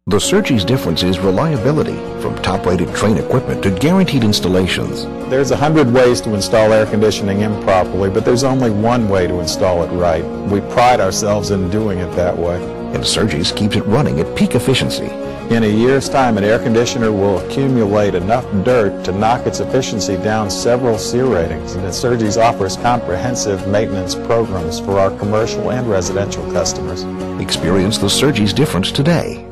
The Surgi's difference is reliability, from top-rated Trane equipment to guaranteed installations. There's 100 ways to install air conditioning improperly, but there's only one way to install it right. We pride ourselves in doing it that way. And Surgi's keeps it running at peak efficiency. In a year's time, an air conditioner will accumulate enough dirt to knock its efficiency down several C ratings. And Surgi's offers comprehensive maintenance programs for our commercial and residential customers. Experience the Surgi's difference today.